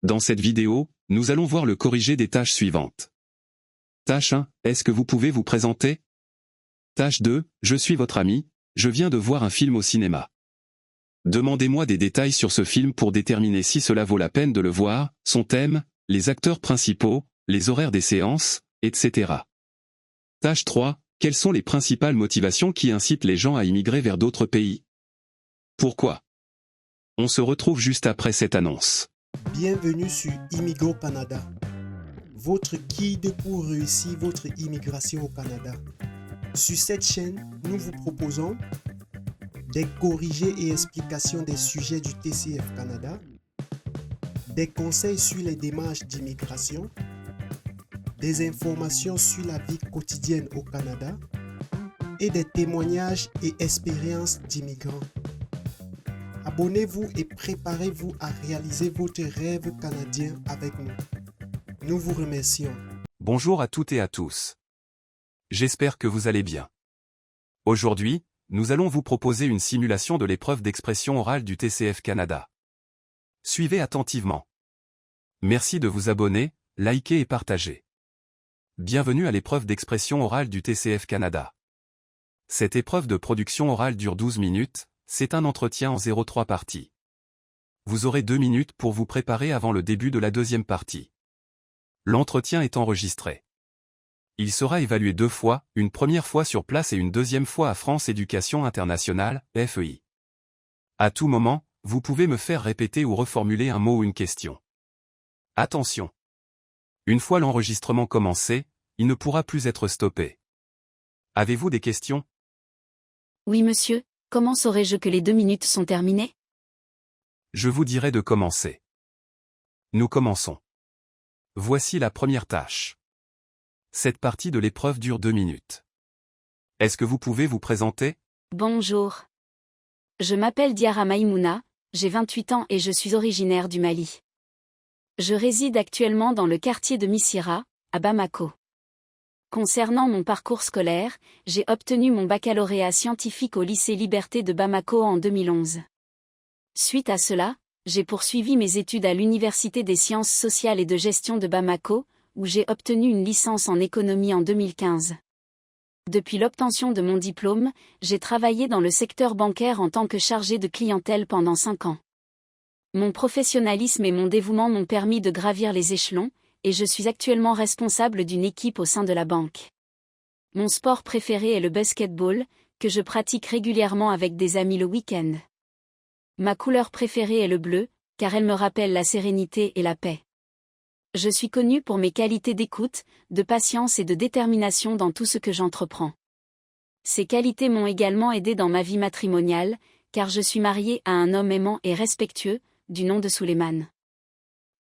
Dans cette vidéo, nous allons voir le corrigé des tâches suivantes. Tâche 1, est-ce que vous pouvez vous présenter? Tâche 2, je suis votre ami, je viens de voir un film au cinéma. Demandez-moi des détails sur ce film pour déterminer si cela vaut la peine de le voir, son thème, les acteurs principaux, les horaires des séances, etc. Tâche 3, quelles sont les principales motivations qui incitent les gens à immigrer vers d'autres pays? Pourquoi? On se retrouve juste après cette annonce. Bienvenue sur Immigro Canada, votre guide pour réussir votre immigration au Canada. Sur cette chaîne, nous vous proposons des corrigés et explications des sujets du TCF Canada, des conseils sur les démarches d'immigration, des informations sur la vie quotidienne au Canada et des témoignages et expériences d'immigrants. Abonnez-vous et préparez-vous à réaliser votre rêve canadien avec nous. Nous vous remercions. Bonjour à toutes et à tous. J'espère que vous allez bien. Aujourd'hui, nous allons vous proposer une simulation de l'épreuve d'expression orale du TCF Canada. Suivez attentivement. Merci de vous abonner, liker et partager. Bienvenue à l'épreuve d'expression orale du TCF Canada. Cette épreuve de production orale dure 12 minutes, c'est un entretien en 0,3 parties. Vous aurez 2 minutes pour vous préparer avant le début de la deuxième partie. L'entretien est enregistré. Il sera évalué 2 fois, une première fois sur place et une deuxième fois à France Éducation Internationale, FEI. À tout moment, vous pouvez me faire répéter ou reformuler un mot ou une question. Attention! Une fois l'enregistrement commencé, il ne pourra plus être stoppé. Avez-vous des questions? Oui monsieur, comment saurais-je que les 2 minutes sont terminées? Je vous dirai de commencer. Nous commençons. Voici la première tâche. Cette partie de l'épreuve dure 2 minutes. Est-ce que vous pouvez vous présenter? Bonjour. Je m'appelle Diarra Maïmouna, j'ai 28 ans et je suis originaire du Mali. Je réside actuellement dans le quartier de Missira, à Bamako. Concernant mon parcours scolaire, j'ai obtenu mon baccalauréat scientifique au lycée Liberté de Bamako en 2011. Suite à cela, j'ai poursuivi mes études à l'Université des sciences sociales et de gestion de Bamako, où j'ai obtenu une licence en économie en 2015. Depuis l'obtention de mon diplôme, j'ai travaillé dans le secteur bancaire en tant que chargé de clientèle pendant 5 ans. Mon professionnalisme et mon dévouement m'ont permis de gravir les échelons, et je suis actuellement responsable d'une équipe au sein de la banque. Mon sport préféré est le basketball, que je pratique régulièrement avec des amis le week-end. Ma couleur préférée est le bleu, car elle me rappelle la sérénité et la paix. Je suis connu pour mes qualités d'écoute, de patience et de détermination dans tout ce que j'entreprends. Ces qualités m'ont également aidé dans ma vie matrimoniale, car je suis mariée à un homme aimant et respectueux, du nom de Souleymane.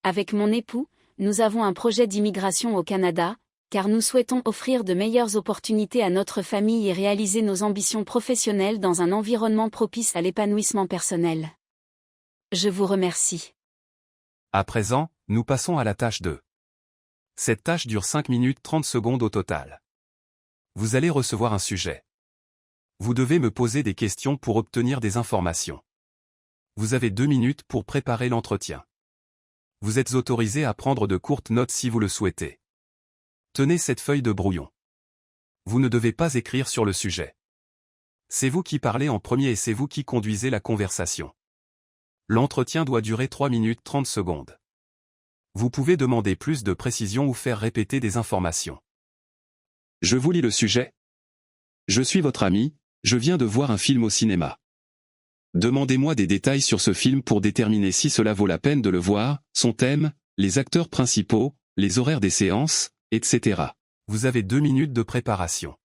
Avec mon époux, nous avons un projet d'immigration au Canada, car nous souhaitons offrir de meilleures opportunités à notre famille et réaliser nos ambitions professionnelles dans un environnement propice à l'épanouissement personnel. Je vous remercie. À présent, nous passons à la tâche 2. Cette tâche dure 5 minutes 30 secondes au total. Vous allez recevoir un sujet. Vous devez me poser des questions pour obtenir des informations. Vous avez 2 minutes pour préparer l'entretien. Vous êtes autorisé à prendre de courtes notes si vous le souhaitez. Tenez cette feuille de brouillon. Vous ne devez pas écrire sur le sujet. C'est vous qui parlez en premier et c'est vous qui conduisez la conversation. L'entretien doit durer 3 minutes 30 secondes. Vous pouvez demander plus de précision ou faire répéter des informations. Je vous lis le sujet. Je suis votre ami, je viens de voir un film au cinéma. Demandez-moi des détails sur ce film pour déterminer si cela vaut la peine de le voir, son thème, les acteurs principaux, les horaires des séances, etc. Vous avez 2 minutes de préparation.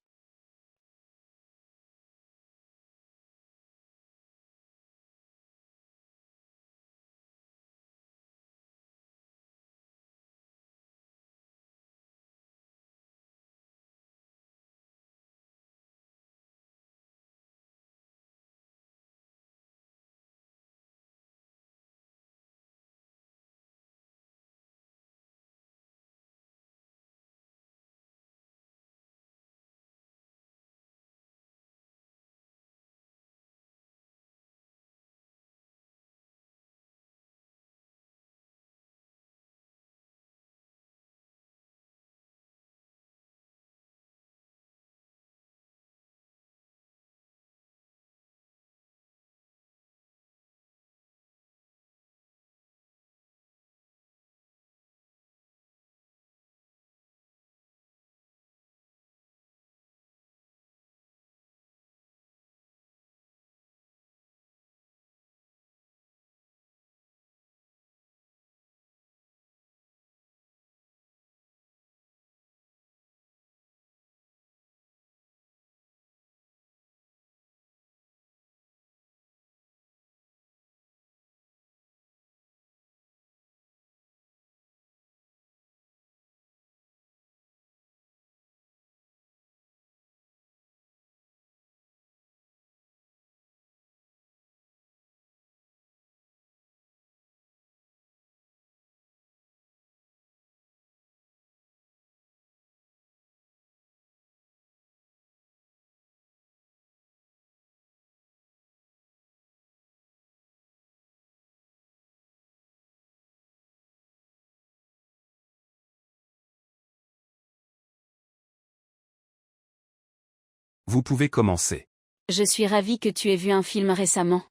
Vous pouvez commencer. Je suis ravie que tu aies vu un film récemment.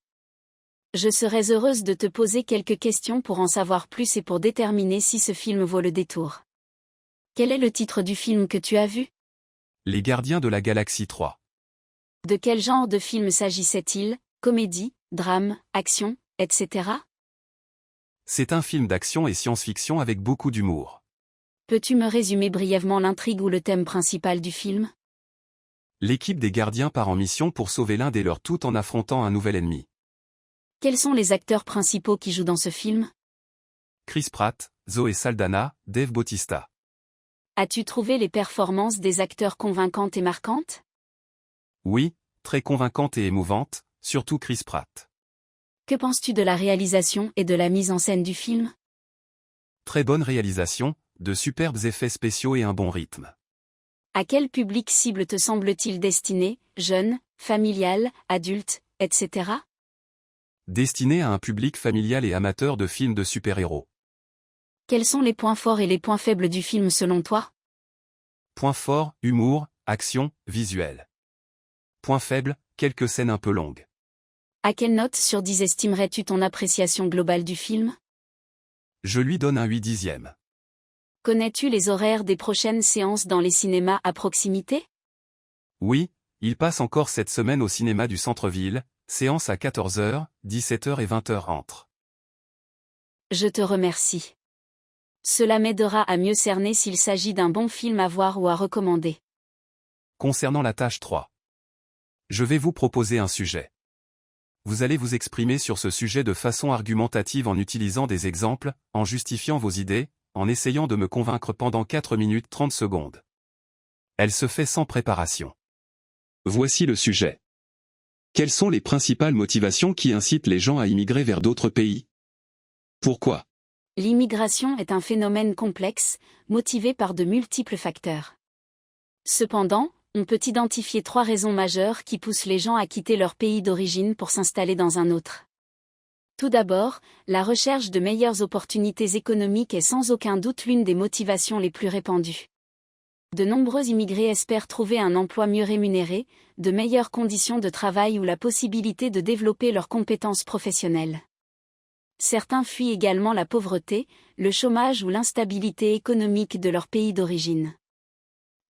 Je serais heureuse de te poser quelques questions pour en savoir plus et pour déterminer si ce film vaut le détour. Quel est le titre du film que tu as vu? Les Gardiens de la Galaxie 3. De quel genre de film s'agissait-il? Comédie, drame, action, etc. C'est un film d'action et science-fiction avec beaucoup d'humour. Peux-tu me résumer brièvement l'intrigue ou le thème principal du film? L'équipe des gardiens part en mission pour sauver l'un des leurs tout en affrontant un nouvel ennemi. Quels sont les acteurs principaux qui jouent dans ce film? Chris Pratt, Zoé Saldana, Dave Bautista. As-tu trouvé les performances des acteurs convaincantes et marquantes? Oui, très convaincante et émouvante, surtout Chris Pratt. Que penses-tu de la réalisation et de la mise en scène du film? Très bonne réalisation, de superbes effets spéciaux et un bon rythme. À quel public cible te semble-t-il destiné? Jeunes, familial, adultes, etc. Destiné à un public familial et amateur de films de super-héros. Quels sont les points forts et les points faibles du film selon toi? Point fort, humour, action, visuel. Point faible, quelques scènes un peu longues. À quelle note sur 10 estimerais-tu ton appréciation globale du film? Je lui donne un 8 dixième. Connais-tu les horaires des prochaines séances dans les cinémas à proximité? Oui, il passe encore cette semaine au cinéma du centre-ville, séance à 14h, 17h et 20h entre. Je te remercie. Cela m'aidera à mieux cerner s'il s'agit d'un bon film à voir ou à recommander. Concernant la tâche 3. Je vais vous proposer un sujet. Vous allez vous exprimer sur ce sujet de façon argumentative en utilisant des exemples, en justifiant vos idées, en essayant de me convaincre pendant 4 minutes 30 secondes. Elle se fait sans préparation. Voici le sujet. Quelles sont les principales motivations qui incitent les gens à immigrer vers d'autres pays? Pourquoi? L'immigration est un phénomène complexe, motivé par de multiples facteurs. Cependant, on peut identifier 3 raisons majeures qui poussent les gens à quitter leur pays d'origine pour s'installer dans un autre. Tout d'abord, la recherche de meilleures opportunités économiques est sans aucun doute l'une des motivations les plus répandues. De nombreux immigrés espèrent trouver un emploi mieux rémunéré, de meilleures conditions de travail ou la possibilité de développer leurs compétences professionnelles. Certains fuient également la pauvreté, le chômage ou l'instabilité économique de leur pays d'origine.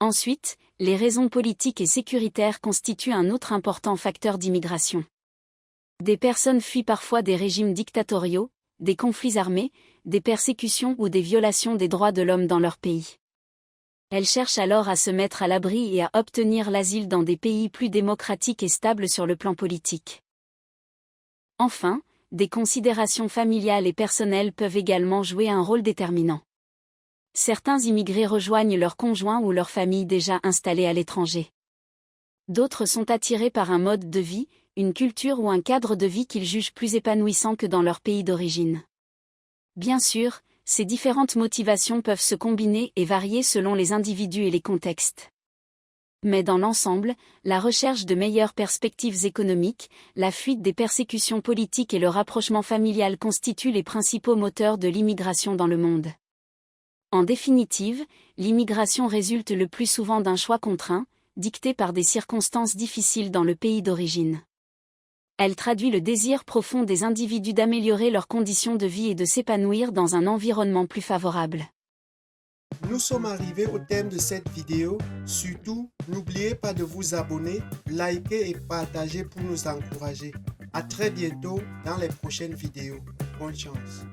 Ensuite, les raisons politiques et sécuritaires constituent un autre important facteur d'immigration. Des personnes fuient parfois des régimes dictatoriaux, des conflits armés, des persécutions ou des violations des droits de l'homme dans leur pays. Elles cherchent alors à se mettre à l'abri et à obtenir l'asile dans des pays plus démocratiques et stables sur le plan politique. Enfin, des considérations familiales et personnelles peuvent également jouer un rôle déterminant. Certains immigrés rejoignent leur conjoint ou leur famille déjà installée à l'étranger. D'autres sont attirés par un mode de vie, une culture ou un cadre de vie qu'ils jugent plus épanouissant que dans leur pays d'origine. Bien sûr, ces différentes motivations peuvent se combiner et varier selon les individus et les contextes. Mais dans l'ensemble, la recherche de meilleures perspectives économiques, la fuite des persécutions politiques et le rapprochement familial constituent les principaux moteurs de l'immigration dans le monde. En définitive, l'immigration résulte le plus souvent d'un choix contraint, dicté par des circonstances difficiles dans le pays d'origine. Elle traduit le désir profond des individus d'améliorer leurs conditions de vie et de s'épanouir dans un environnement plus favorable. Nous sommes arrivés au thème de cette vidéo. Surtout, n'oubliez pas de vous abonner, liker et partager pour nous encourager. À très bientôt dans les prochaines vidéos. Bonne chance.